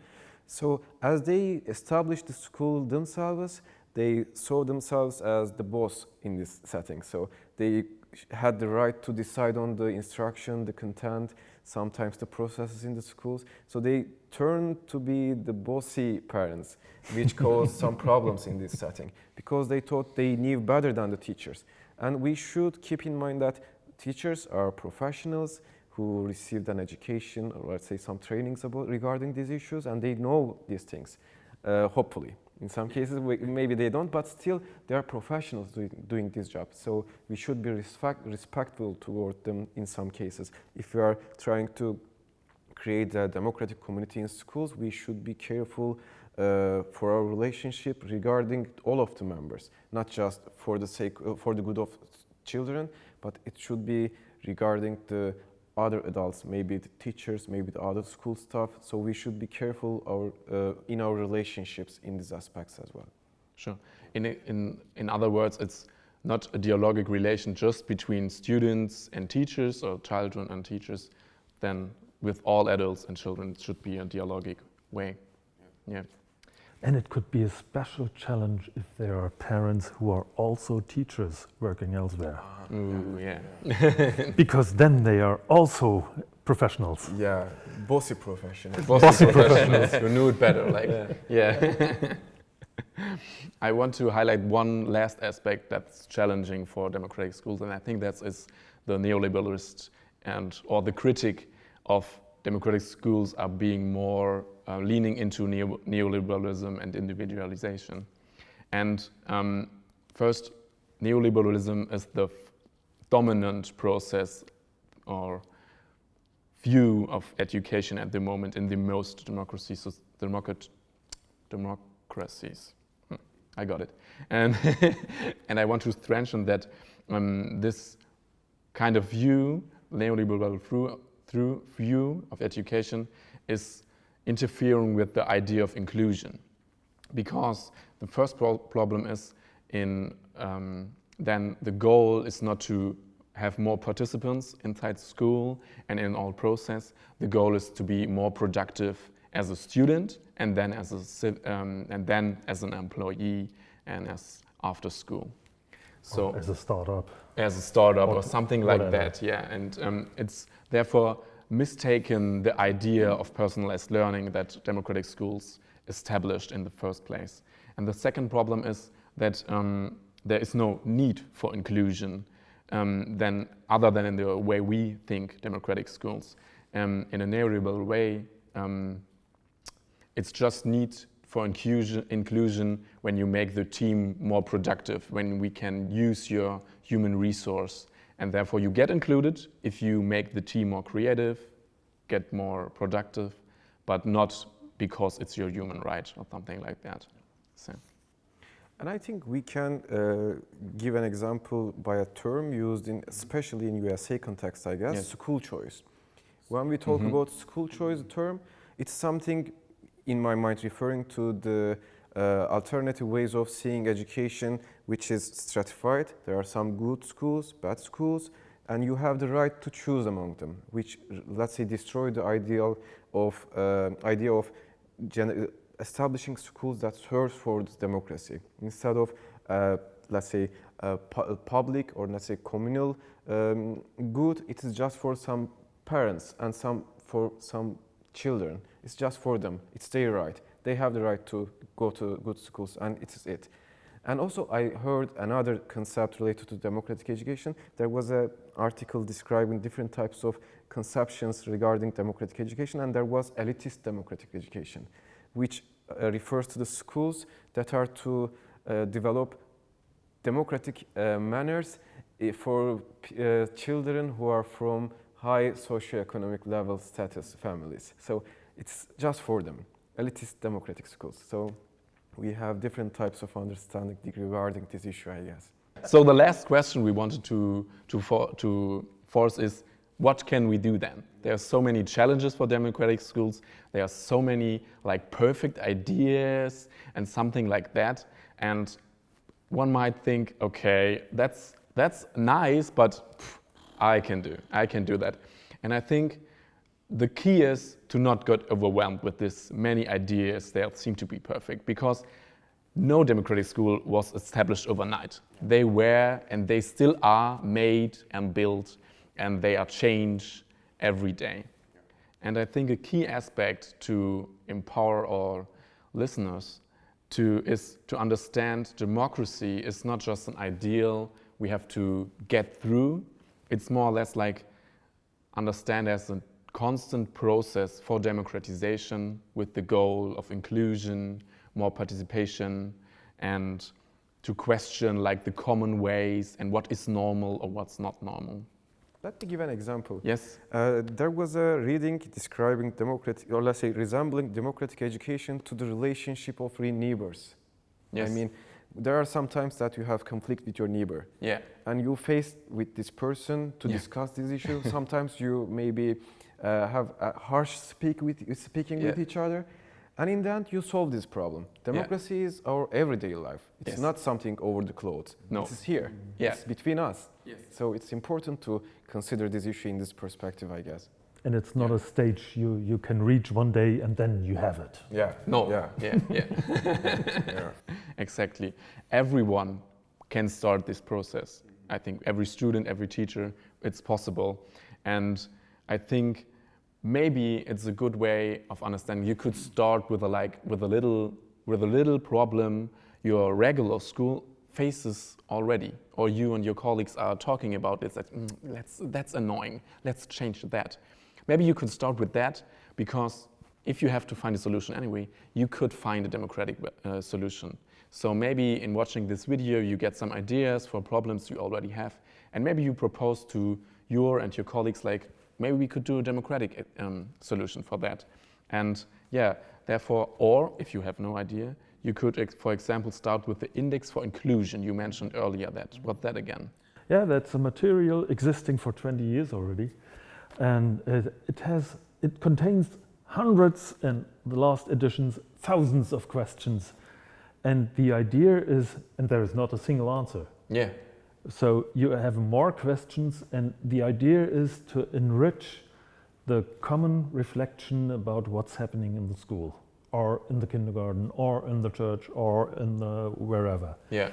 So as they established the school themselves, they saw themselves as the boss in this setting. So they had the right to decide on the instruction, the content, sometimes the processes in the schools. So they turned to be the bossy parents, which caused some problems in this setting because they thought they knew better than the teachers. And we should keep in mind that teachers are professionals who received an education or let's say some trainings regarding these issues, and they know these things, hopefully. In some cases, maybe they don't, but still they are professionals doing this job. So we should be respectful toward them in some cases. If we are trying to create a democratic community in schools, we should be careful for our relationship regarding all of the members, not just for the good of children, but it should be regarding the other adults, maybe the teachers, maybe the other school staff. So we should be careful in our relationships in these aspects as well. Sure. In other words, it's not a dialogic relation just between students and teachers or children and teachers. Then with all adults and children, it should be a dialogic way. Yeah. And it could be a special challenge if there are parents who are also teachers working elsewhere. Ooh, yeah. Because then they are also professionals. Yeah, bossy professionals. Bossy professionals who knew it better. Like, yeah. I want to highlight one last aspect that's challenging for democratic schools, and I think that is the neoliberalist or the critic of democratic schools are being more leaning into neoliberalism and individualization. And first, neoliberalism is the dominant process or view of education at the moment in the most democracies. I got it. And, and I want to strengthen that this kind of view, neoliberal view of education, is interfering with the idea of inclusion. Because the first problem is then the goal is not to have more participants inside school and in all process. The goal is to be more productive as a student and then as an employee and as after school. So or as a startup. As a startup or something like whatever. that, yeah. And it's therefore mistaken the idea of personalized learning that democratic schools established in the first place. And the second problem is that there is no need for inclusion other than in the way we think democratic schools. In a neoliberal way, it's just need for inclusion when you make the team more productive, when we can use your human resource. And therefore you get included if you make the team more creative, get more productive, but not because it's your human right or something like that. So. And I think we can give an example by a term used especially in USA context, I guess, yes. School choice. When we talk about school choice term, it's something in my mind referring to the alternative ways of seeing education, which is stratified. There are some good schools, bad schools, and you have the right to choose among them, which, let's say, destroy the idea of establishing schools that serve for democracy instead of, let's say, public or let's say communal good. It is just for some parents and for some children. It's just for them. It's their right. They have the right to go to good schools, and it is it. And also, I heard another concept related to democratic education. There was an article describing different types of conceptions regarding democratic education, and there was elitist democratic education, which refers to the schools that are to develop democratic manners for children who are from high socioeconomic level status families. So it's just for them, elitist democratic schools. So we have different types of understanding regarding this issue, I guess. So the last question we wanted to force is, what can we do then? There are so many challenges for democratic schools. There are so many like perfect ideas and something like that. And one might think, okay, that's nice, but I can do that. And I think the key is to not get overwhelmed with this many ideas that seem to be perfect, because no democratic school was established overnight. They were and they still are made and built, and they are changed every day. And I think a key aspect to empower our listeners is to understand democracy is not just an ideal we have to get through. It's more or less like understand as a constant process for democratization with the goal of inclusion, more participation, and to question like the common ways and what is normal or what's not normal. Let me give an example. Yes. There was a reading describing democratic, or let's say resembling democratic education to the relationship of three neighbors. Yes. I mean, there are some times that you have conflict with your neighbor. Yeah. And you face with this person to discuss this issue. Sometimes you maybe have a harsh speaking with each other. And in the end, you solve this problem. Democracy is our everyday life. It's not something over the clothes. No. It's here. It's between us. Yes. So it's important to consider this issue in this perspective, I guess. And it's not a stage you can reach one day and then you have it. Yeah. No. Yeah. Yeah. Exactly. Everyone can start this process. I think every student, every teacher, it's possible. And I think maybe it's a good way of understanding. You could start with a little problem your regular school faces already, or you and your colleagues are talking about it. That's annoying. Let's change that. Maybe you could start with that, because if you have to find a solution anyway, you could find a democratic solution. So maybe in watching this video, you get some ideas for problems you already have, and maybe you propose to your and your colleagues like, maybe we could do a democratic solution for that. And therefore, or if you have no idea, you could, for example, start with the Index for Inclusion you mentioned earlier. What's that again? Yeah, that's a material existing for 20 years already. And it contains hundreds, and the last editions, thousands of questions. And the idea is, and there is not a single answer. Yeah. So you have more questions, and the idea is to enrich the common reflection about what's happening in the school, or in the kindergarten, or in the church, or in the wherever. Yeah.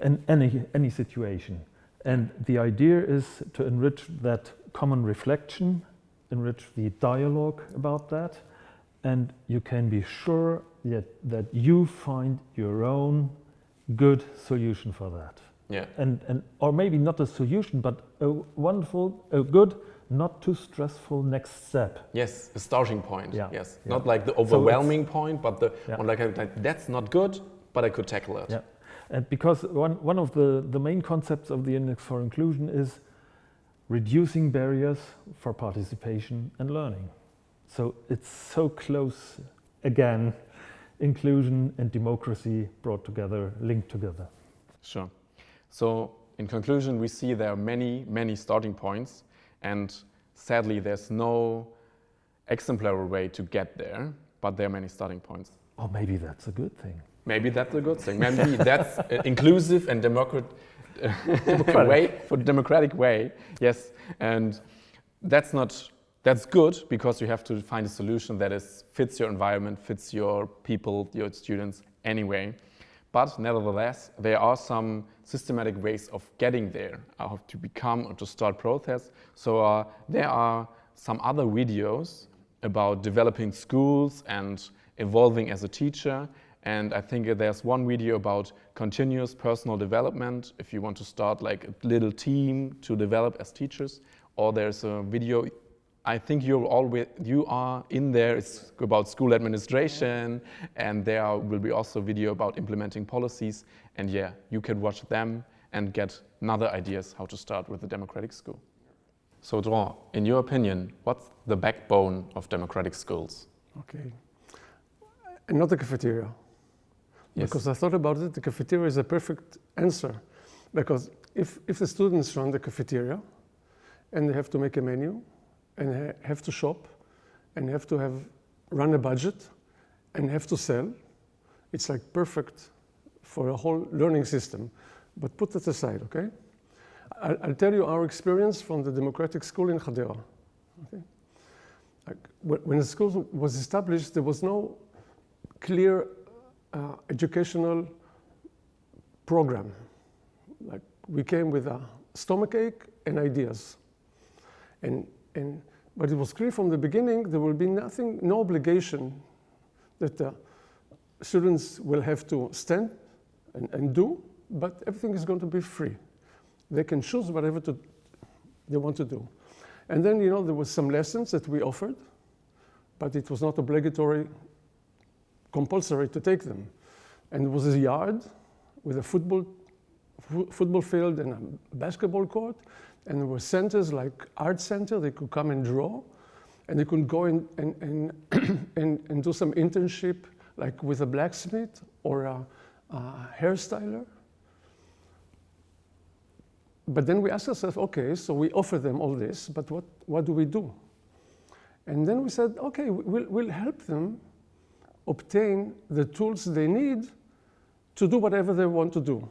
In any situation. And the idea is to enrich that common reflection, enrich the dialogue about that, and you can be sure that you find your own good solution for that. Yeah. And or maybe not a solution, but a good, not too stressful next step. Yes, a starting point. Yeah. Yes. Yeah. Not like the overwhelming point, but the one like that's not good, but I could tackle it. Yeah. And because one of the main concepts of the Index for Inclusion is reducing barriers for participation and learning. So it's so close, again, inclusion and democracy brought together, linked together. Sure. So in conclusion, we see there are many, many starting points, and sadly there's no exemplary way to get there, but there are many starting points. Or maybe that's a good thing. Maybe that's a good thing. Maybe that's inclusive and democratic way. Yes, and that's good, because you have to find a solution that fits your environment, fits your people, your students anyway. But nevertheless, there are some systematic ways of getting there, how to become or to start process. So there are some other videos about developing schools and evolving as a teacher. And I think there's one video about continuous personal development, if you want to start like a little team to develop as teachers. Or there's a video, I think you are in there, it's about school administration, and there will be also a video about implementing policies. And you can watch them and get another ideas how to start with a democratic school. So Dran, in your opinion, what's the backbone of democratic schools? Okay, not the cafeteria. Yes. Because I thought about it, the cafeteria is a perfect answer. Because if the students run the cafeteria, and they have to make a menu, and they have to shop, and have to run a budget, and have to sell. It's like perfect for a whole learning system. But put that aside, okay? I'll tell you our experience from the democratic school in Hadera. Okay? Like, when the school was established, there was no clear educational program. Like, we came with a stomachache and ideas. But it was clear from the beginning there will be no obligation that students will have to stand and do, but everything is going to be free. They can choose whatever they want to do. And then, you know, there was some lessons that we offered, but it was not obligatory, compulsory to take them. And there was a yard with a football field and a basketball court, and there were centers like art center. They could come and draw, and they could go and do some internship, like with a blacksmith or a hairstyler. But then we asked ourselves, okay, so we offer them all this, but what do we do? And then we said, okay, we'll help them obtain the tools they need to do whatever they want to do.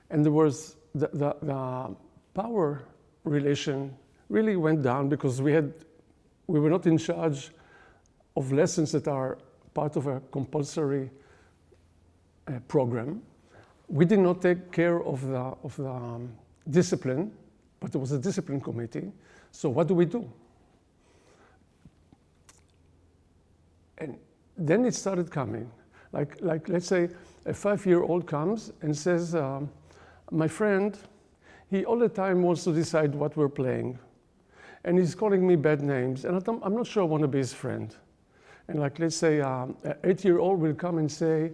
And there was the power relation really went down because we were not in charge of lessons that are part of a compulsory program. We did not take care of the discipline, but there was a discipline committee. So what do we do? And then it started coming. Like let's say a 5-year-old comes and says, my friend, he all the time wants to decide what we're playing. And he's calling me bad names. And I'm not sure I want to be his friend. And like, let's say an 8-year-old will come and say,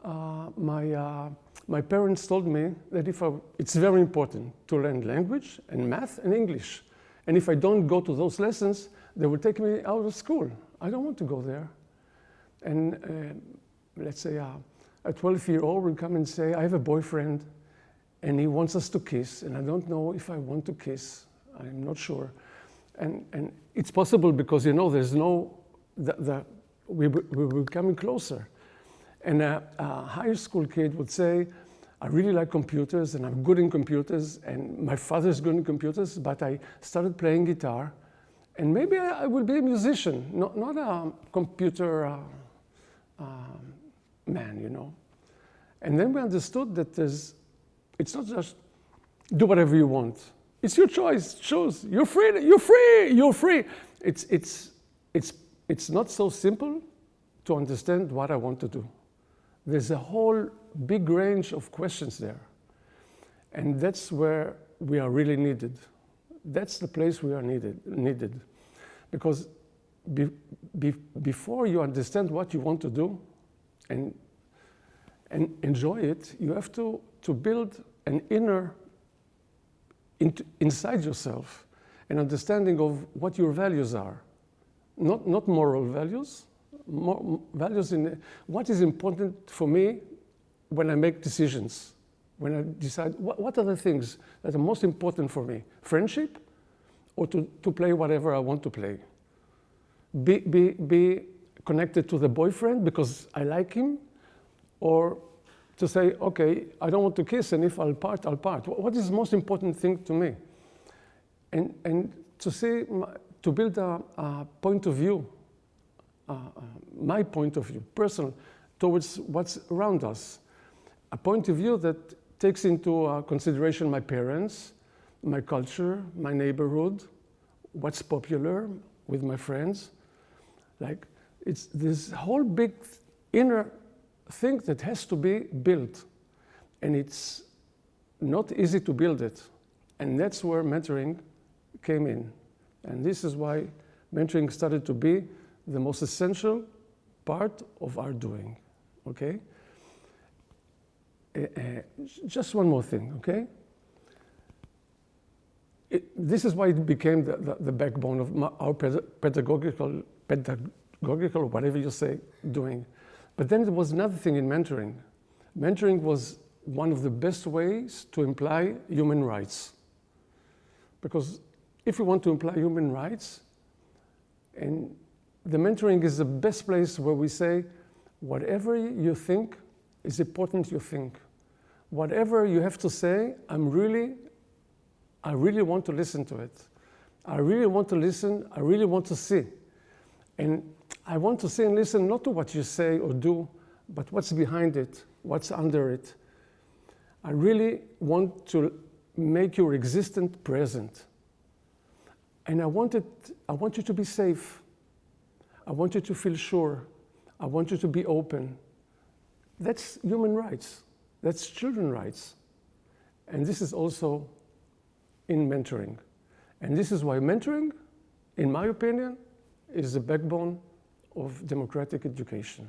my parents told me that it's very important to learn language and math and English. And if I don't go to those lessons, they will take me out of school. I don't want to go there. And let's say a 12-year-old will come and say, I have a boyfriend and he wants us to kiss, and I don't know if I want to kiss. I'm not sure. And it's possible because, you know, there's no, we're coming closer. And a high school kid would say, I really like computers and I'm good in computers and my father's good in computers, but I started playing guitar and maybe I will be a musician, not a computer man, you know. And then we understood that it's not just do whatever you want. It's your choice, choose. You're free, you're free, you're free. It's not so simple to understand what I want to do. There's a whole big range of questions there. And that's where we are really needed. That's the place we are needed. Because before you understand what you want to do and enjoy it, you have to build an inner, inside yourself, an understanding of what your values are. Not moral values, values in what is important for me when I make decisions, when I decide what are the things that are most important for me, friendship or to play whatever I want to play. Be connected to the boyfriend because I like him, or to say, okay, I don't want to kiss, and if I'll part, I'll part. What is the most important thing to me? And to say, to build a point of view, my point of view, personal, towards what's around us. A point of view that takes into consideration my parents, my culture, my neighborhood, what's popular with my friends. Like, it's this whole big inner thing that has to be built. And it's not easy to build it. And that's where mentoring came in. And this is why mentoring started to be the most essential part of our doing, okay? Just one more thing, okay? This is why it became the backbone of our pedagogical, whatever you say, doing. But then there was another thing in mentoring. Mentoring was one of the best ways to imply human rights. Because if we want to imply human rights, and the mentoring is the best place where we say, whatever you think is important you think. Whatever you have to say, I really want to listen to it. I really want to listen, I really want to see. And I want to see and listen not to what you say or do, but what's behind it, what's under it. I really want to make your existence present. And I want you to be safe. I want you to feel sure. I want you to be open. That's human rights. That's children's rights. And this is also in mentoring. And this is why mentoring, in my opinion, is the backbone of democratic education.